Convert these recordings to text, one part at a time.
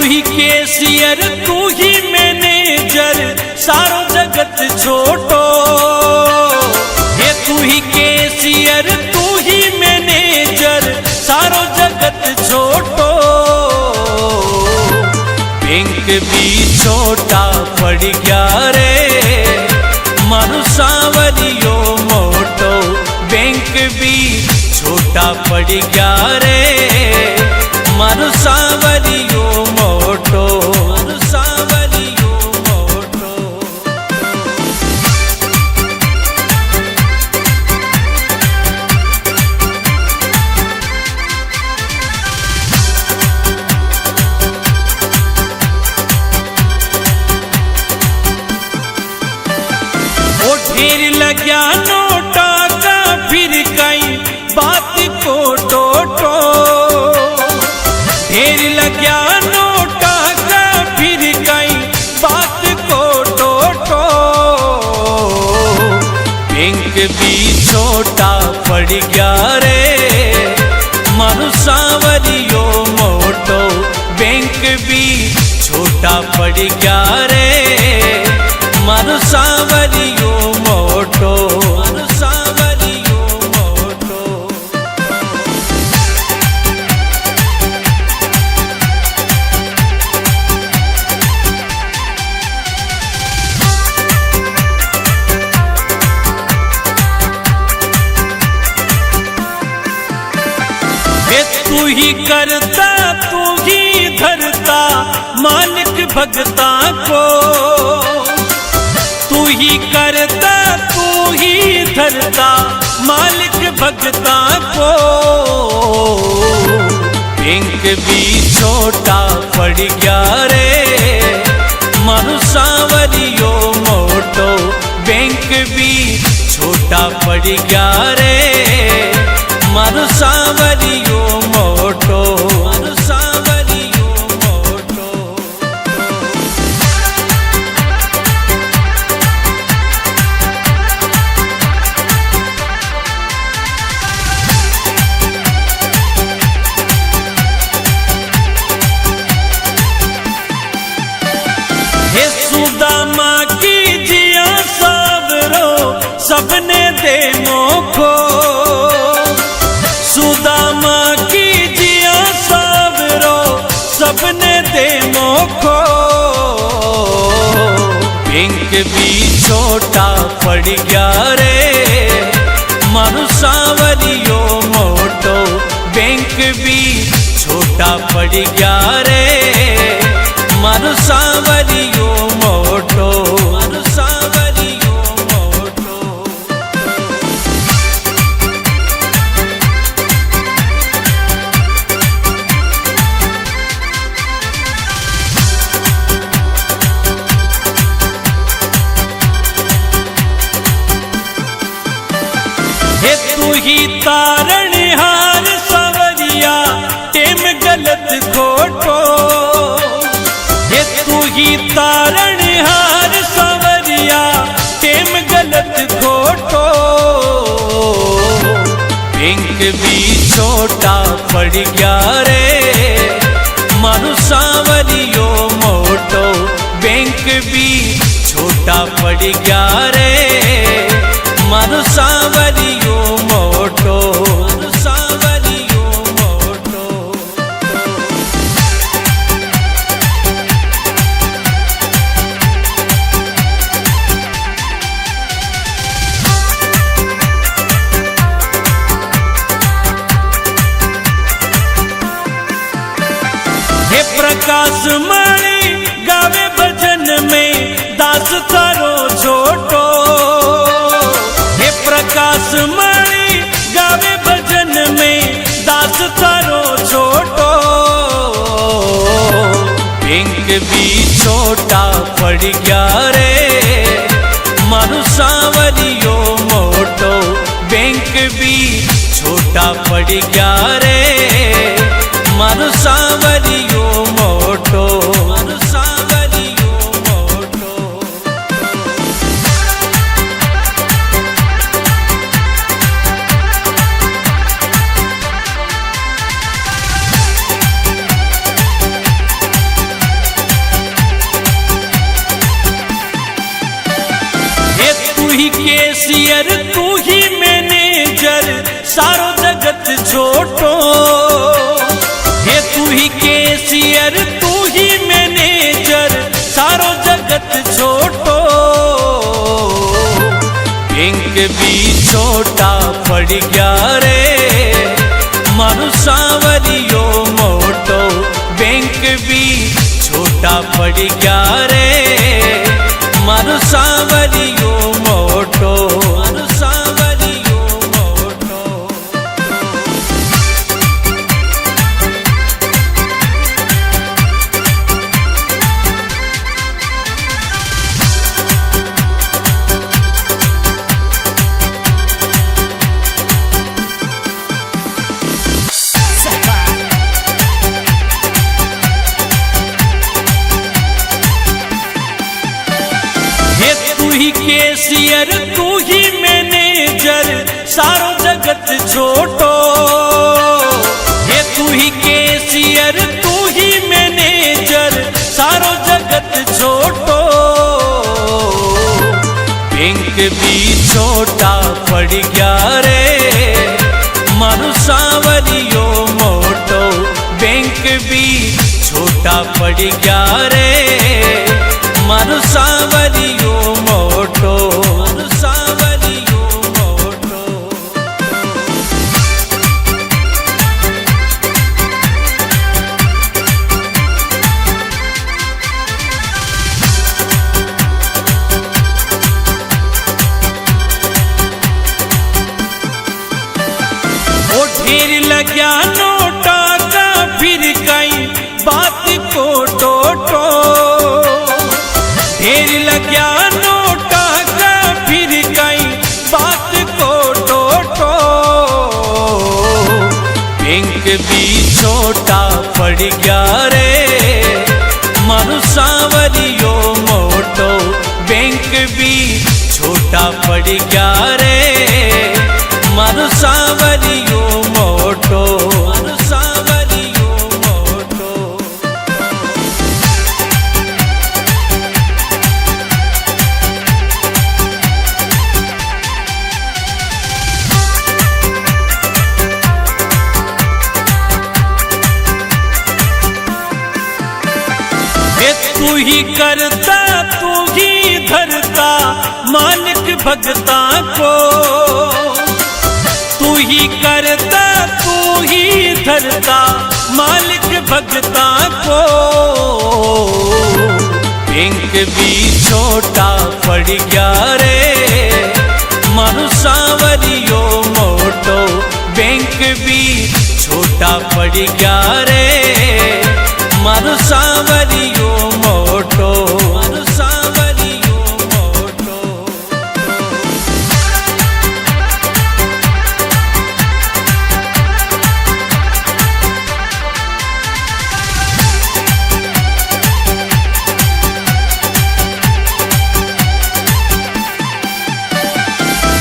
ही cashier तू ही manager सारो जगत छोटो। ये तू ही कैशियर तू ही मैनेजर सारो जगत छोटो। बैंक भी छोटा पड़ गया रे मारू सांवरियो मोटो। बैंक भी छोटा पड़ गया रे मारू सांवरियो मोटो। मारू सांवरियो मोटो। ओ ढेर लग्या नोटा का फिर कई बात को टोटो। ढेर लग्या नोटा का फिर कई बात को टोटो। बैंक भी छोटा पड़ गया रे मारू सांवरियो मोटो। बैंक भी छोटा पड़ गया रे मारू सांवरियो मोटो। मारू सांवरियो मोटो। तू ही करता तू ही धरता मालिक भगता को। तू ही करता तू ही धरता मालिक भगता को। बैंक भी छोटा पड़ गया रे मारू सांवरियो मोटो। बैंक भी छोटा पड़ गया रे मारू सांवरियो मोटो। मारू सांवरियो मोटो। हे सुदामा की जिया सावरो सबने दे मोखो। सुदामा की जिया सावरो सबने दे मोखो। बैंक भी छोटा पड़ गया रे मारू सांवरियो मोटो। बैंक भी छोटा पड़ गया रे मारू सांवरियो मोटो। मारू सांवरियो मोटो। हे तू ही तारणहार सांवरिया टेम गलत खोटो। हे तू ही तारणहार सांवरिया टेम गलत खोटो। बैंक भी छोटा पड़ गया रे मारू सांवरियो मोटो। बैंक भी छोटा पड़ गया रे मारू सांवरियो मोटो। मारू सांवरियो मोटो। हे प्रकाश मणि गावे भजन में दास थारो छोटो। हे प्रकाश मणि गावे भजन में दास थारो छोटो। बैंक भी छोटा पड़ गया रे मारू सांवरियो मोटो। बैंक भी छोटा पड़ गया रे मारू सांवरियो मोटो। मारू सांवरियो मोटो। केसियर तू ही मैनेजर सारो जगत छोटो। हे तू ही केसियर तू ही मैनेजर सारो जगत छोटो। बैंक भी छोटा पड़ गया रे मारू सांवरियो मोटो। बैंक भी छोटा पड़ गया रे मारू सांवरियो मोटो। मारू सांवरियो मोटो। केसियर तू ही मैनेजर सारो जगत छोटो। ये तू ही केसियर तू ही मैनेजर सारो जगत छोटो। बैंक भी छोटा पड़ गया रे मारू सांवरियो मोटो। बैंक भी छोटा पड़ गया रे मारू सांवरियो मोटो। मारू सांवरियो मोटो। ओ ढेर लग्या नोटा का फिर कई बात को टोटो। ढेर लग्या नोटा का फिर कई बात को टोटो। बैंक भी छोटा पड़ गया रे मारू सांवरियो मोटो। बैंक भी छोटा पड़ गया रे मारू सांवरियो मोटो। मारू सांवरियो मोटो। तू ही करता तू ही धरता मालिक भगता को। तू ही करता तू ही धरता मालिक भगता को। बैंक भी छोटा पड़ गया रे मारू सांवरियो मोटो। बैंक भी छोटा पड़ गया रे मारू सांवरियो मोटो। मारू सांवरियो मोटो।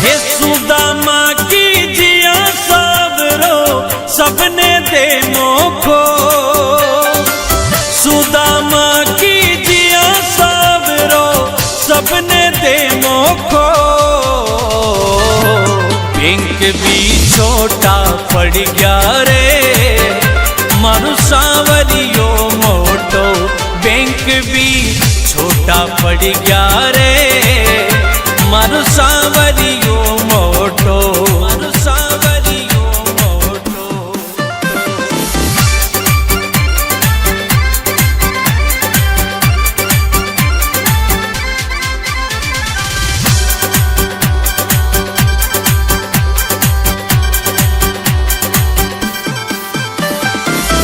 हे सुदामा की जिया सावरो सबने दे मोखो। सुदामा की जिया सावरो सबने दे मोखो। बैंक भी छोटा पड़ गया रे मारू सांवरियो मोटो। बैंक भी छोटा पड़ गया रे मारू सांवरियो मोटो। मारू सांवरियो मोटो।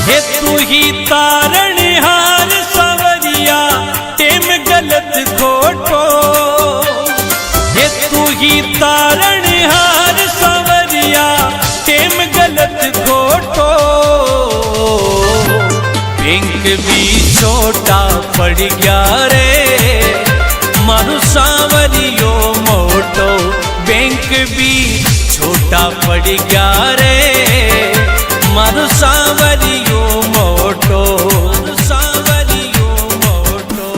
हे तू ही तारणहार सांवरिया टेम गलत खोटो। हे तू ही तारणहार सांवरिया टेम गलत खोटो। बैंक भी छोटा पड़ गया रे मारू सांवरियो मोटो। बैंक भी छोटा पड़ गया रे मारू सांवरियो मोटो। मारू सांवरियो मोटो।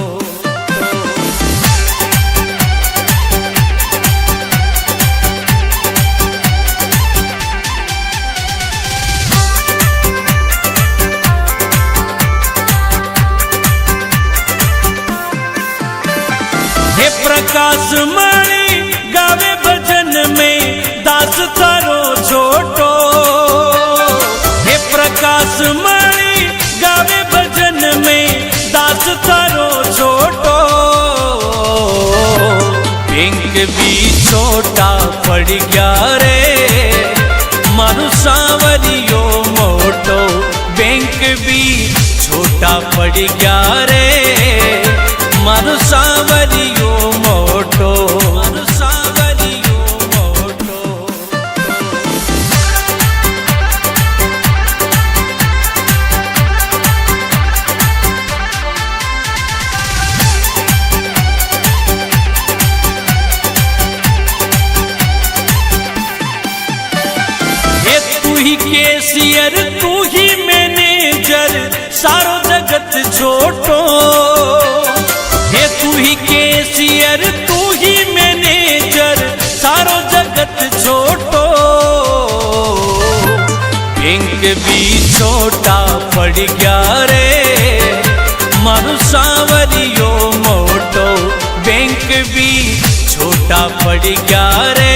पड़ गया रे मारू सांवरियो मोटो बैंक भी छोटा पड़ गया रे मारू सांवरियो मोटो मारू सांवरियो मोटो। तू ही कैशियर तू ही मैनेजर सारो जगत छोटो हे तू ही कैशियर तू ही मैनेजर सारो जगत छोटो बैंक भी छोटा पड़ गया रे मारू सांवरियो मोटो बैंक भी छोटा पड़ गया रे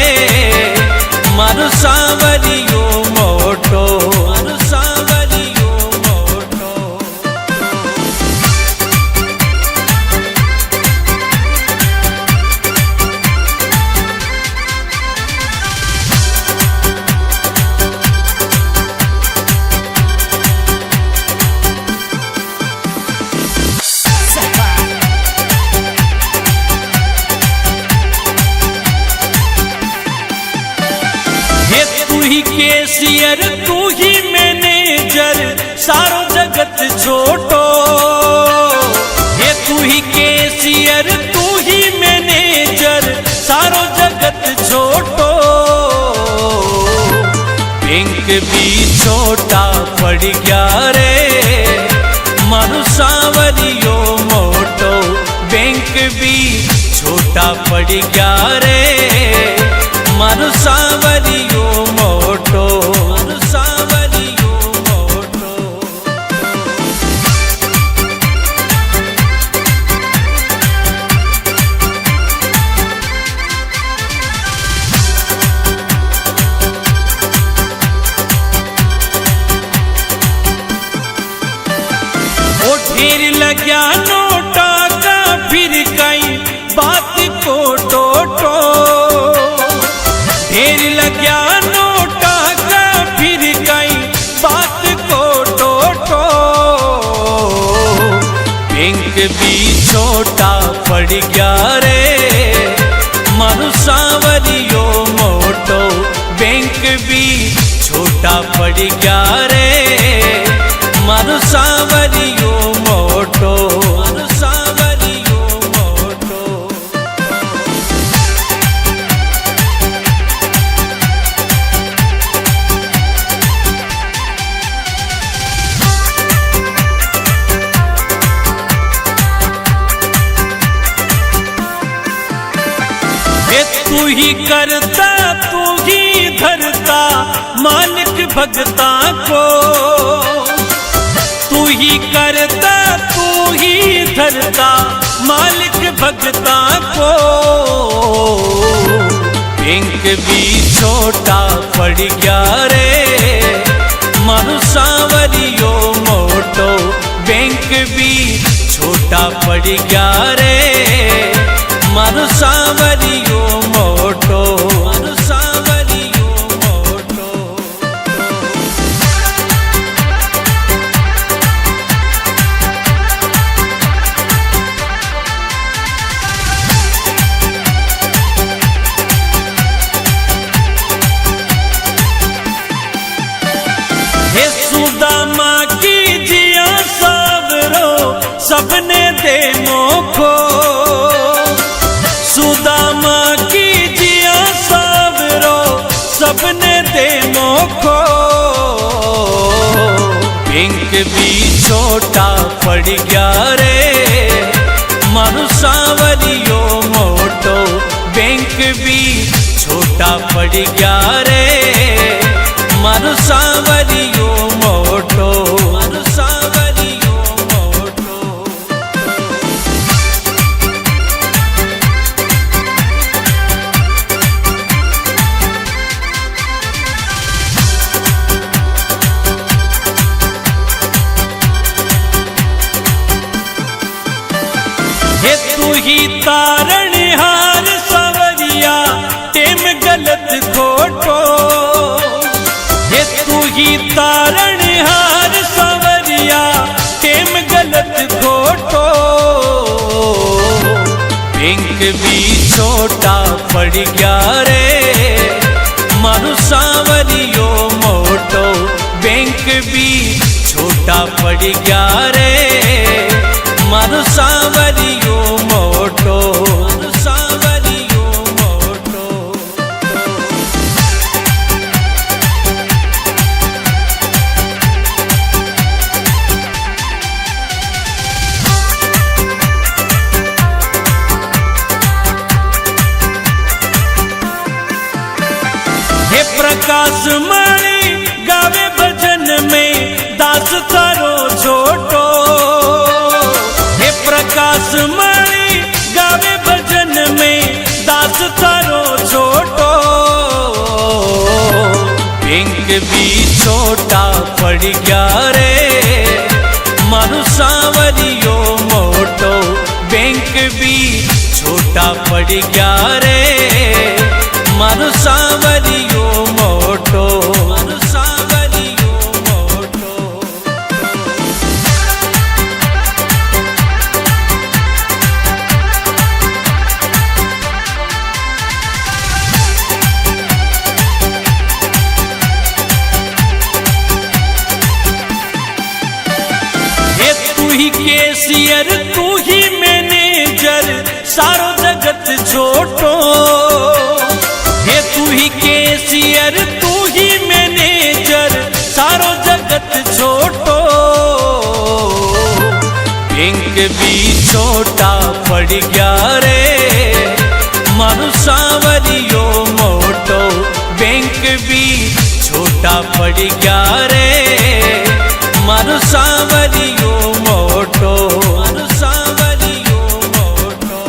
मारू सांवरियो मोटो मारू सांवरियो मोटो। तू ही कैशियर तू ही मैनेजर सारो जगत छोटो हे तू ही कैशियर तू ही मैनेजर सारो जगत छोटो बैंक भी छोटा पड़ गया रे मारू सांवरियो मोटो बैंक भी छोटा पड़ गया रे मारू सांवरियो मोटो मारू सांवरियो मोटो। ओ ढेर लग्या नोटा का फिर कई बात को टोटो ढेर लग्या नोटा का फिर कई बात को टोटो बैंक भी छोटा पड़ गया रे मारू सांवरियो मोटो बैंक भी छोटा पड़ गया रे मारू सांवरियो मोटो मारू सांवरियो मोटो। तू ही करता तू ही धरता मालिक भगता को तू ही करता तू ही धरता मालिक भगता को बैंक भी छोटा पड़ गया रे मारू सांवरियो मोटो बैंक भी छोटा पड़ गया रे मारू सांवरियो मोटो मारू सांवरियो मोटो। हे सुदामा की जिया सबरो सबने दे मोखो सुदामा की जिया सबरो सबने दे मोखो बैंक भी छोटा पड़ गया रे मारू सांवरियो मोटो बैंक भी छोटा पड़ गया रे मारू सांवरियो मोटो मारू सांवरियो मोटो। हे तू ही तारणहार सांवरिया टेम गलत भी छोटा पड़ गया रे मारू सांवरियो मोटो। बैंक भी छोटा पड़ गया रे मारू सांवरियो मोटो। सांवरियो मोटो। हे प्रकाश मणि गावे भजन में दास थारो छोटो। हे प्रकाश मणि गावे भजन में दास थारो छोटो। बैंक भी छोटा पड़ गया रे मारू सांवरियो मोटो। बैंक भी छोटा पड़ गया रे मारू सांवरियो मोटो। मारू सांवरियो मोटो। ये तू ही कैशियर तू ही मैनेजर सारो जगत छोटो। हे तू ही कैशियर तू ही मैनेजर सारो जगत छोटो। बैंक भी छोटा पड़ गया रे मारू सांवरियो मोटो। बैंक भी छोटा पड़ गया रे मारू सांवरियो मोटो। मारू सांवरियो मोटो।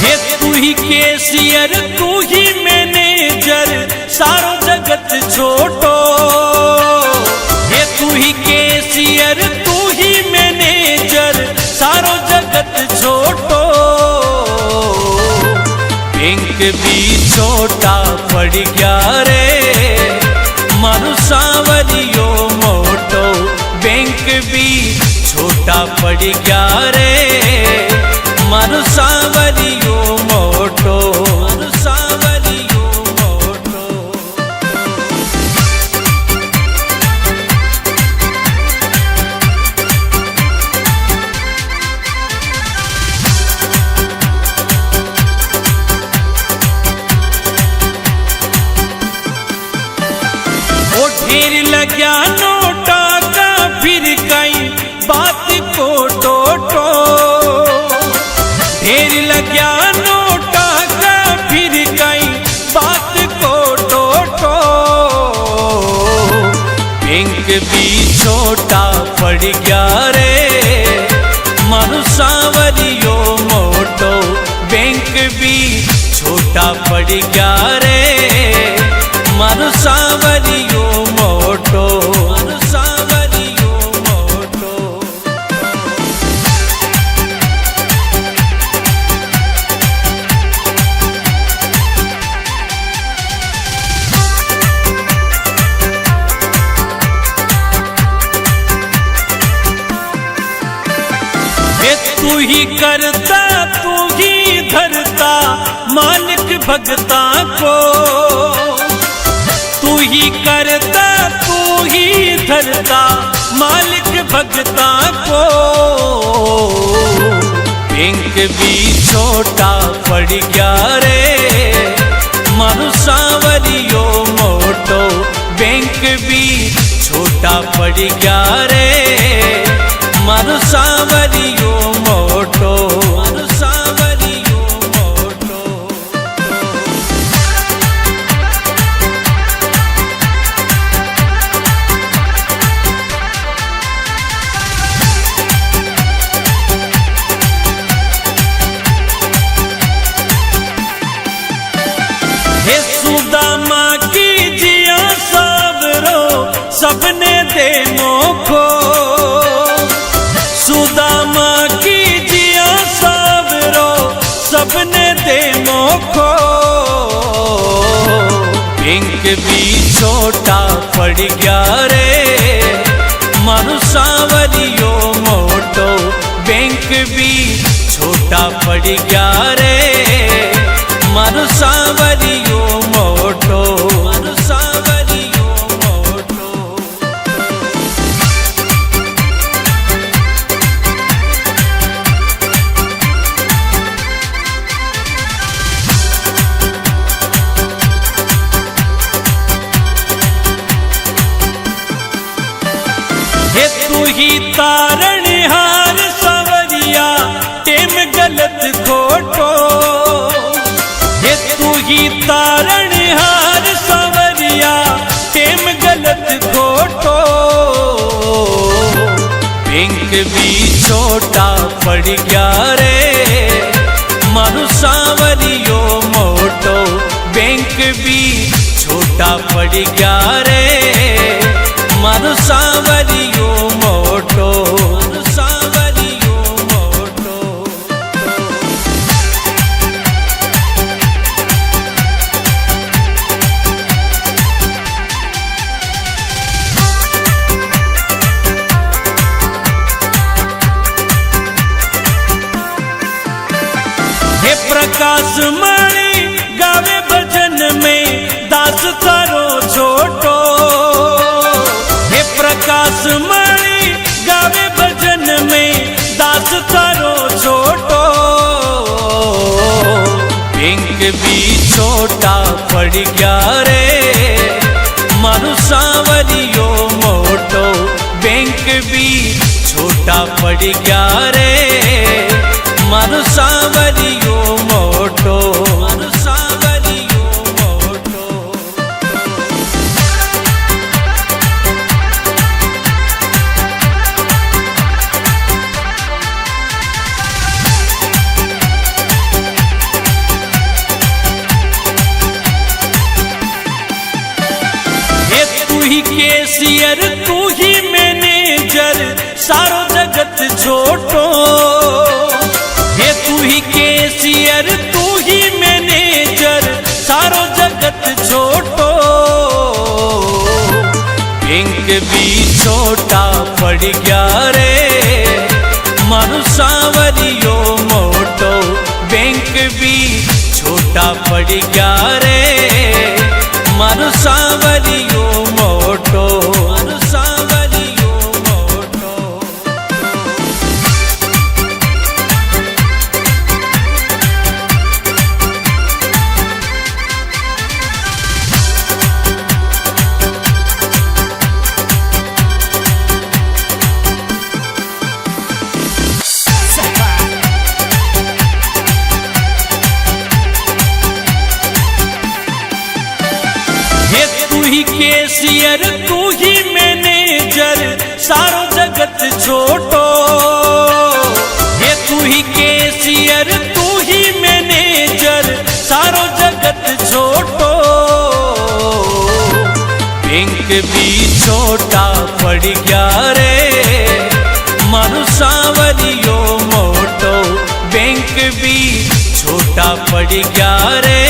हे तू ही कैशियर तू ही मैनेजर सारो जगत छोटो। हे तू ही कैशियर तू ही मैनेजर सारो जगत छोटो। बैंक भी छोटा पड़ गया रे मारू सांवरियो मोटो। बैंक भी छोटा पड़ गया रे मारू सांवरियो मोटो। मारू सांवरियो मोटो। ओ ढेर लग्या नोटा का फिर कई बात को टोटो। ढेर लग्या नोटा का फिर कई बात को टोटो। बैंक भी छोटा पड़ गया रे मारू सांवरियो मोटो। बैंक भी छोटा पड़ गया रे मारू सांवरियो मोटो। मारू सांवरियो मोटो। हे तू ही करता तू ही धरता मालिक भगता को। तू ही करता तू ही धरता मालिक भगता को। बैंक भी छोटा पड़ गया रे मारू सांवरियो मोटो। बैंक भी छोटा पड़ गया रे मारू सांवरियो मोटो। मारू सांवरियो मोटो। हे सुदामा की जिया सावरो छोटा पड़ गया रे, मारू सांवरियो मोटो बैंक भी छोटा पड़ गया रे, मारू सांवरियो मोटो, मारू सांवरियो मोटो। हे तू ही तारण हार सांवरिया टेम गलत खोटो, हे तू ही तारण हार सांवरिया टेम गलत खोटो, बैंक भी छोटा पड़ गया रे, मारू सांवरियो मोटो बैंक भी छोटा पड़ गया रे, मारू सांवरियो मोटो, मारू सांवरियो मोटो। हे प्रकाश मणि गावे भजन में दास थारो छोटो, हे प्रकाश मणि गावे भजन में दास थारो छोटो, बैंक भी छोटा पड़ गया रे, मारू सांवरियो मोटो बैंक भी छोटा पड़ गया रे, मारू सांवरियो मोटो, मारू सांवरियो मोटो। हे तू ही कैशियर तू ही मैनेजर सारो जगत छोटो, हे तू ही कैशियर तू ही मैनेजर सारो जगत छोटो, बैंक भी छोटा पड़ गया रे, मारू सांवरियो मोटो बैंक भी छोटा पड़ गया रे, मारू सांवरियो मोटो, मारू सांवरियो मोटो। हे तू ही कैशियर तू ही मैनेजर सारो जगत छोटो, हे तू ही कैशियर तू ही मैनेजर सारो जगत छोटो, बैंक भी छोटा पड़ गया रे, मारू सांवरियो मोटो बैंक भी छोटा पड़ गया रे,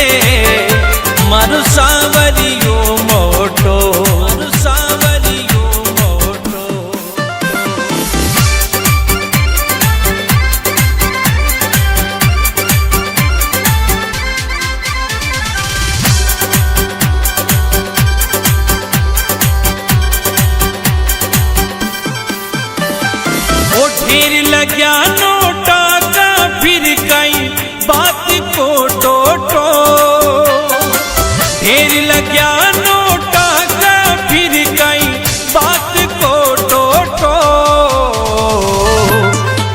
मारू सांवरियो मोटो, मारू सांवरियो मोटो। ओ ढेर लग्या नोटा का फिर कई बात को टोटो, ढेर लग्या नोटा का फिर कई बात को टोटो,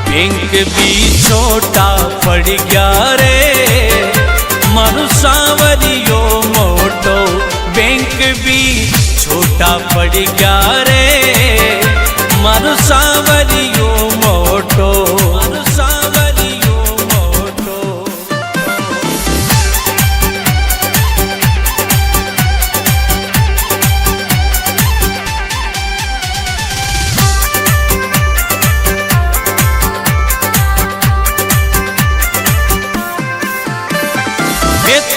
बैंक भी छोटा पड़ गया रे, मारू सांवरियो मोटो बैंक भी छोटा पड़ गया रे, मारू सांवरियो मोटो, मारू सांवरियो मोटो।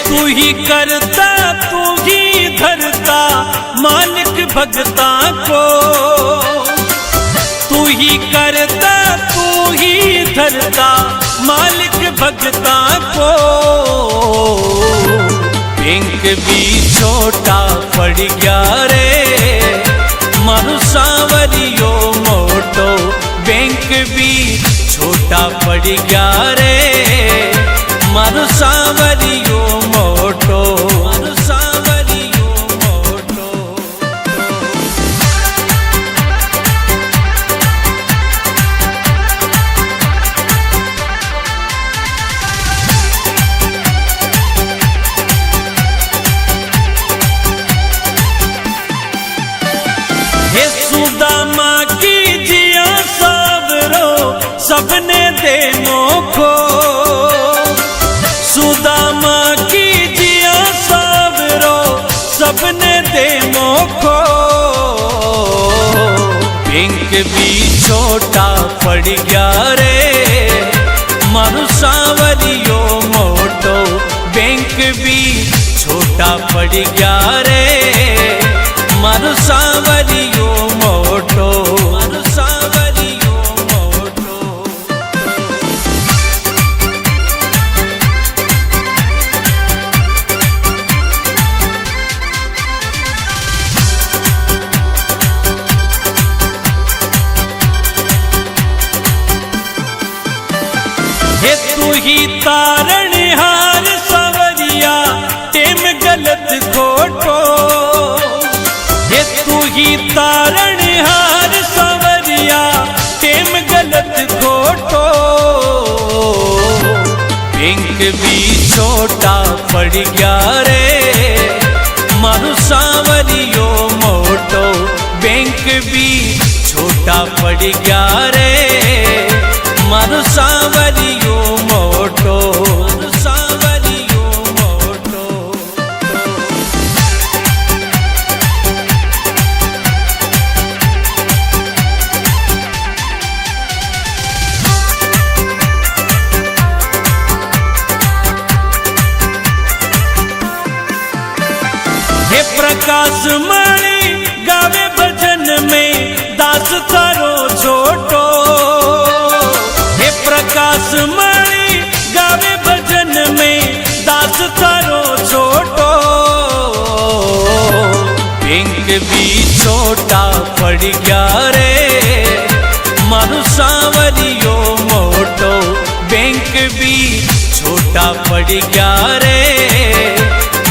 तू ही करता तू ही धरता मालिक भगता को, तू ही करता तू ही धरता मालिक भगता को। बैंक भी छोटा पड़ गया रे मारू सांवरियो मोटो, बैंक भी छोटा पड़ गया रे मारू सांवरियो मोटो, मारू सांवरियो मोटो। हे सुदामा की जिया सावरो सबने दे मोखो, सुदामा की जिया सावरो सबने दे मोखो। बैंक भी छोटा पड़ गया रे मारू सांवरियो मोटो, बैंक भी छोटा पड़ गया रे मारू सांवरियो मोटो, मारू सांवरियो मोटो। हे तू ही तारणहार सांवरिया टेम गलत खोटो, हे तू ही तारणहार सांवरिया टेम गलत खोटो। बैंक भी छोटा पड़ गया रे मारू सांवरियो मोटो, बैंक भी छोटा पड़ गया रे मारू सांवरियो मोटो, मारू सांवरियो मोटो। हे प्रकाश मणि गावे भजन में दास थारो छोटो, हे प्रकाश मणि गावे भजन में दास थारो छोटो। बैंक भी छोटा पड़ गया रे मारू सांवरियो मोटो, बैंक भी छोटा पड़ गया रे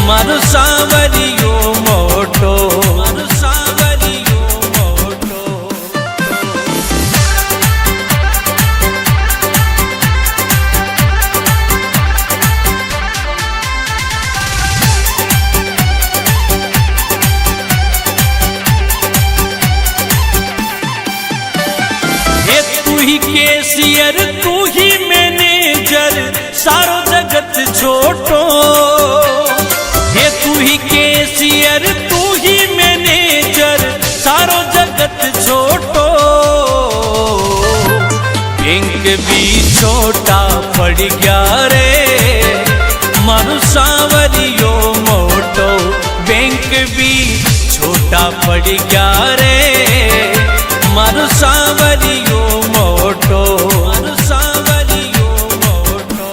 मारू सांवरियो मोटो, मारू सांवरियो मोटो। हे तू ही कैशियर तू ही मैनेजर सारो जगत छोटो, हे तू ही कैशियर तू ही मैनेजर सारो जगत छोटो। बैंक भी छोटा पड़ गया रे मारू सांवरियो मोटो, बैंक भी छोटा पड़ गया रे मारू सांवरियो मोटो, मारू सांवरियो मोटो।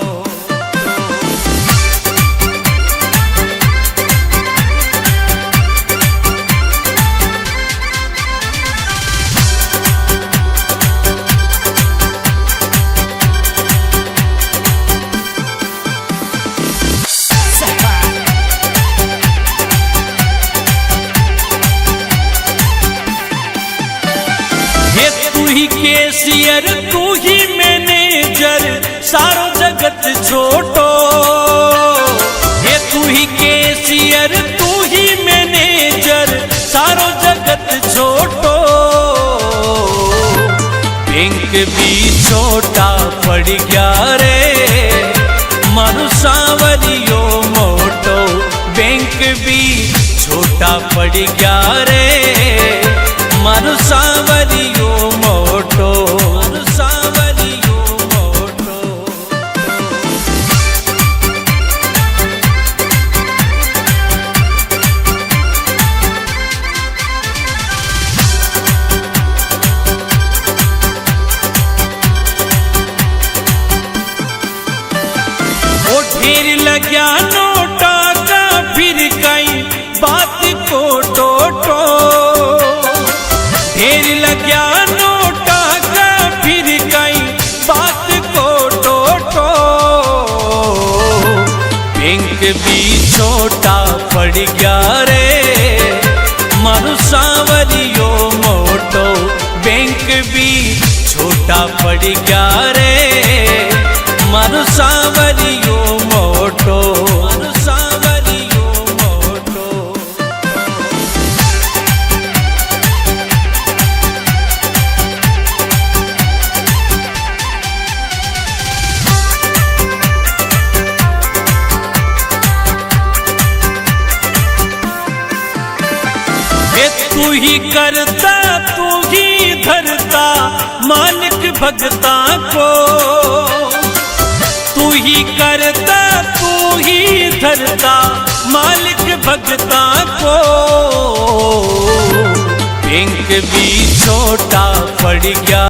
हे तू ही कैशियर तू ही मैनेजर सारो जगत छोटो, हे तू ही कैशियर तू ही मैनेजर सारो जगत छोटो। बैंक भी छोटा पड़ गया रे मारू सांवरियो मोटो, बैंक भी छोटा पड़ गया रे मारू सांवरियो मोटो, मारू सांवरियो मोटो। गया नोटा का फिर कई बात को टोटो, ढेर लग गया नोटा का फिर कई बात को टोटो। बैंक भी छोटा पड़ गया रे मारू सांवरियो मोटो, बैंक भी छोटा पड़ गया रे मारू सांवरियो मोटो, मारू सांवरियो मोटो। तू ही करता तू ही धरता मालिक भगता को, तू ही करता तू ही धरता मालिक भगता को। बैंक भी छोटा पड़ गया